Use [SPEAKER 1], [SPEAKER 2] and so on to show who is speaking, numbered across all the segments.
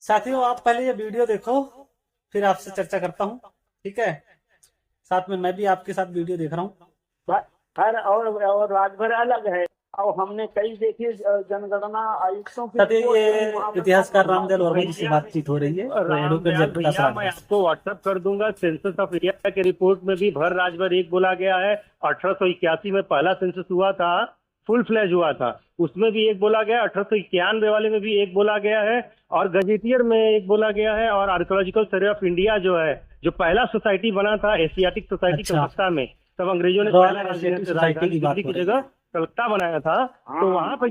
[SPEAKER 1] साथियों, आप पहले ये वीडियो देखो, फिर आपसे चर्चा करता हूँ। ठीक है, साथ में मैं भी आपके साथ वीडियो देख रहा हूँ।
[SPEAKER 2] हर और राजभर अलग है। और हमने कई देखी जनगणना आयुक्तों की
[SPEAKER 1] साथियों,
[SPEAKER 2] रिपोर्ट है,
[SPEAKER 1] ये
[SPEAKER 2] वहाँ पे
[SPEAKER 1] इतिहासकार रामदयाल वर्मा जी से
[SPEAKER 2] भैया
[SPEAKER 1] बातचीत हो रही है, तो एडवोकेट
[SPEAKER 2] रामदयाल
[SPEAKER 1] जयप्रकाश
[SPEAKER 2] भैया, मैं
[SPEAKER 1] राजभर।
[SPEAKER 2] आपको व्हाट्सएप कर दूंगा। सेंसस ऑफ इंडिया के रिपोर्ट में भी भर राजभर एक बोला गया है। 1881 में पहला सेंसस हुआ था, फुल फ्लैज हुआ था, उसमें भी एक बोला गया। 1891 वाले में भी एक बोला गया है, और गजेटियर में एक बोला गया है। और आर्कोलॉजिकल सर्वे ऑफ इंडिया जो है, जो पहला सोसाइटी बना था एशियाटिक सोसाइटी
[SPEAKER 1] अच्छा,
[SPEAKER 2] कलकत्ता में, तब अंग्रेजों ने
[SPEAKER 1] रॉयल
[SPEAKER 2] पहला
[SPEAKER 1] एशियाटिक सोसाइटी
[SPEAKER 2] राजधानी
[SPEAKER 1] की बात
[SPEAKER 2] दिल्ली
[SPEAKER 1] हो
[SPEAKER 2] की
[SPEAKER 1] रही
[SPEAKER 2] जगह
[SPEAKER 1] है।
[SPEAKER 2] कलकत्ता बनाया था। तो वहां पे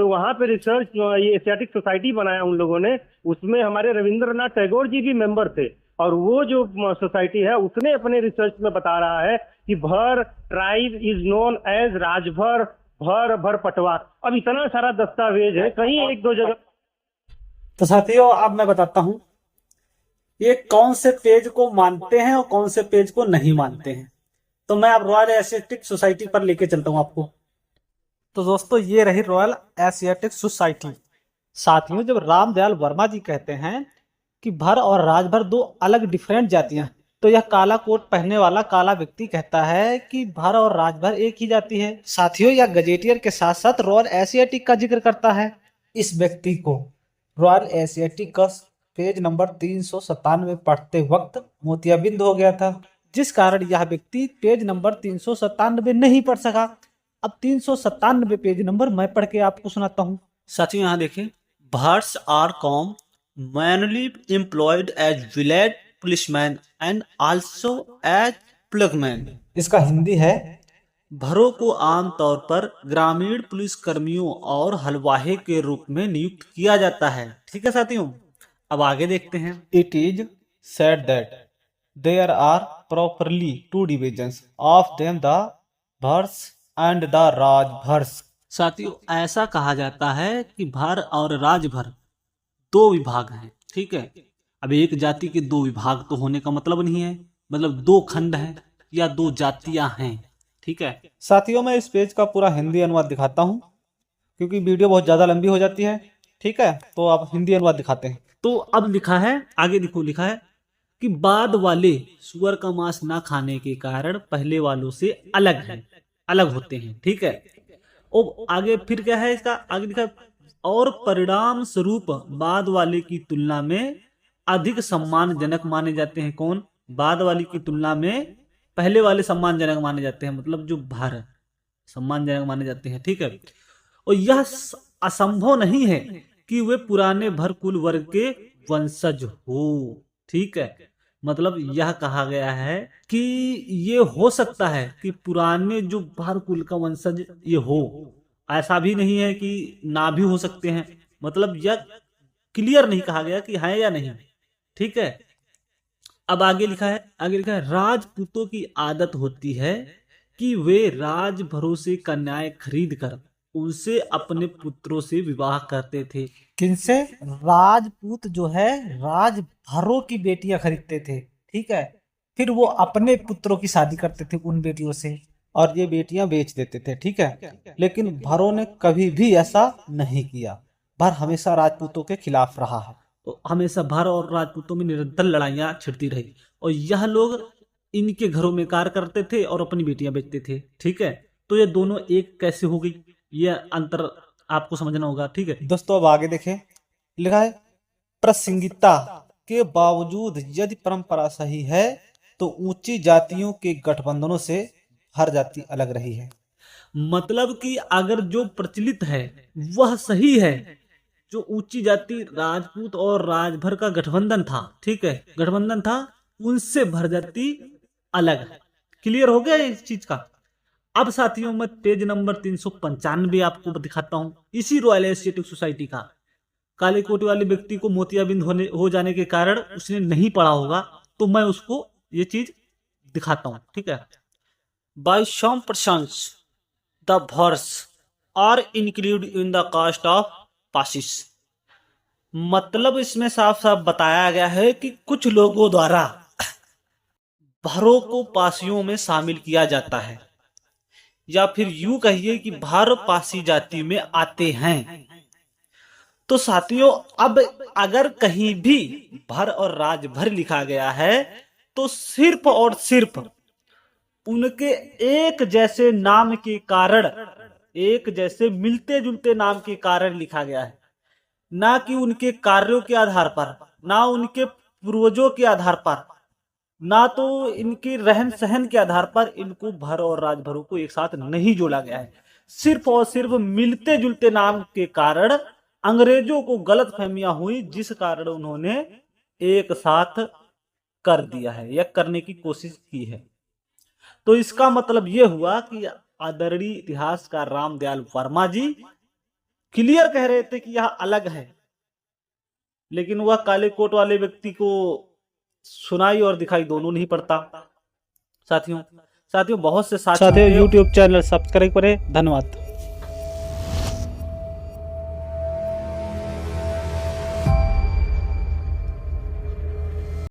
[SPEAKER 2] वहां पे रिसर्च ये एशियाटिक सोसाइटी बनाया उन लोगों ने, उसमें हमारे रविंद्रनाथ टैगोर जी भी मेंबर थे। और वो जो सोसाइटी है, उसने अपने रिसर्च में बता रहा है कि Bhar tribe is known as Rajbhar, Bhar Bhar पटवार। अब इतना सारा दस्तावेज है, कहीं एक दो जगह।
[SPEAKER 1] तो साथियों, अब मैं बताता हूँ ये कौन से पेज को मानते हैं और कौन से पेज को नहीं मानते हैं। तो मैं अब रॉयल एशियाटिक सोसाइटी पर लेके चलता हूँ आपको। तो दोस्तों, ये रही रॉयल एशियाटिक सोसाइटी। साथियों, जब रामदयाल वर्मा जी कहते हैं कि भर और राजभर दो अलग डिफरेंट जातियां, तो यह काला कोट पहनने वाला काला व्यक्ति कहता है कि भर और राजभर एक ही जाति है। साथियों, यह गजेटियर के साथ साथ रॉयल एशियाटिक का जिक्र करता है। इस व्यक्ति को रॉयल एशियाटिक का पेज नंबर 397 पढ़ते वक्त मोतियाबिंद हो गया था, जिस कारण यह व्यक्ति पेज नंबर 397 नहीं पढ़ सका। अब 397 पेज नंबर मैं पढ़ के आपको सुनाता हूँ। साथियों, यहाँ देखें, Birds are commonly employed as village policemen and also as plugmen। इसका हिंदी है, भरों को आमतौर पर ग्रामीण पुलिस कर्मियों और हलवाहे के रूप में नियुक्त किया जाता है। ठीक है साथियों, अब आगे देखते हैं। It is said that there are properly two divisions of them, the Bhars and the Rajbhars. साथियों, ऐसा कहा जाता है कि भर और राजभर दो विभाग हैं। ठीक है, अब एक जाति के दो विभाग तो होने का मतलब नहीं है, मतलब दो खंड हैं या दो जातियां हैं। ठीक है साथियों, मैं इस पेज का पूरा हिंदी अनुवाद दिखाता हूँ, क्योंकि वीडियो बहुत ज्यादा लंबी हो जाती है। ठीक है, तो आप हिंदी अनुवाद दिखाते हैं। तो अब लिखा है, आगे देखो, लिखा है कि बाद वाले सुअर का मांस ना खाने के कारण पहले वालों से अलग है, अलग होते हैं। ठीक है, और आगे फिर क्या है, इसका आगे लिखा, और परिणाम स्वरूप बाद वाले की तुलना में अधिक सम्मानजनक माने जाते हैं। कौन? बाद वाले की तुलना में पहले वाले सम्मानजनक माने जाते हैं, मतलब जो भार सम्मानजनक माने जाते हैं। ठीक है, और यह असंभव नहीं है कि वे पुराने भर कुल वर्ग के वंशज हो। ठीक है, मतलब यह कहा गया है कि ये हो सकता है कि पुराने जो भर कुल का वंशज ये हो, ऐसा भी नहीं है कि ना भी हो सकते हैं। मतलब यह क्लियर नहीं कहा गया कि है या नहीं। ठीक है, अब आगे लिखा है, आगे लिखा है, राजपूतों की आदत होती है कि वे राजभरों से कन्याएं खरीद कर उनसे अपने पुत्रों से विवाह करते थे। किनसे? राजपूत जो है राजभरों की बेटियां खरीदते थे। ठीक है, फिर वो अपने पुत्रों की शादी करते थे उन बेटियों से, और ये बेटियां बेच देते थे। ठीक है, लेकिन भरों ने कभी भी ऐसा नहीं किया। भर हमेशा राजपूतों के खिलाफ रहा है, तो हमेशा भर और राजपूतों में निरंतर लड़ाइयां छिड़ती रही, और यह लोग इनके घरों में कार्य करते थे और अपनी बेटियां बेचते थे। ठीक है, तो ये दोनों एक कैसे हो गई, यह अंतर आपको समझना होगा। ठीक है दोस्तों, अब आगे देखें, लिखा है, प्रसंगिता के बावजूद यदि परंपरा सही है तो ऊंची जातियों के गठबंधनों से हर जाति अलग रही है। मतलब कि अगर जो प्रचलित है वह सही है, जो ऊंची जाति राजपूत और राजभर का गठबंधन था, ठीक है, गठबंधन था, उनसे भर जाति अलग है। क्लियर हो गया इस चीज का। अब साथियों, मैं पेज नंबर 395 आपको दिखाता हूं, इसी रॉयल एशियाटिक सोसाइटी का। काले कोट वाले व्यक्ति को मोतियाबिंद हो जाने के कारण उसने नहीं पढ़ा होगा, तो मैं उसको ये चीज दिखाता हूं। ठीक है, by some persons the words are include in the caste of Pasis. मतलब इसमें साफ साफ बताया गया है कि कुछ लोगों द्वारा भरों को पासियों में शामिल किया जाता है, या फिर यूं कहिए कि भर पासी जाति में आते हैं। तो साथियों अब अगर कहीं भी भर और राजभर लिखा गया है तो सिर्फ और सिर्फ उनके एक जैसे नाम के कारण, एक जैसे मिलते जुलते नाम के कारण लिखा गया है, ना कि उनके कार्यों के आधार पर, ना उनके पूर्वजों के आधार पर, ना तो इनके रहन सहन के आधार पर इनको भर और राजभरों को एक साथ नहीं जोड़ा गया है। सिर्फ और सिर्फ मिलते जुलते नाम के कारण अंग्रेजों को गलत फहमियां हुई, जिस कारण उन्होंने एक साथ कर दिया है या करने की कोशिश की है। तो इसका मतलब यह हुआ कि आदरणीय इतिहासकार रामदयाल वर्मा जी क्लियर कह रहे थे कि यह अलग है, लेकिन वह काले कोट वाले व्यक्ति को सुनाई और दिखाई दोनों नहीं पड़ता। साथियों बहुत से साथियों YouTube चैनल सब्सक्राइब करें। धन्यवाद।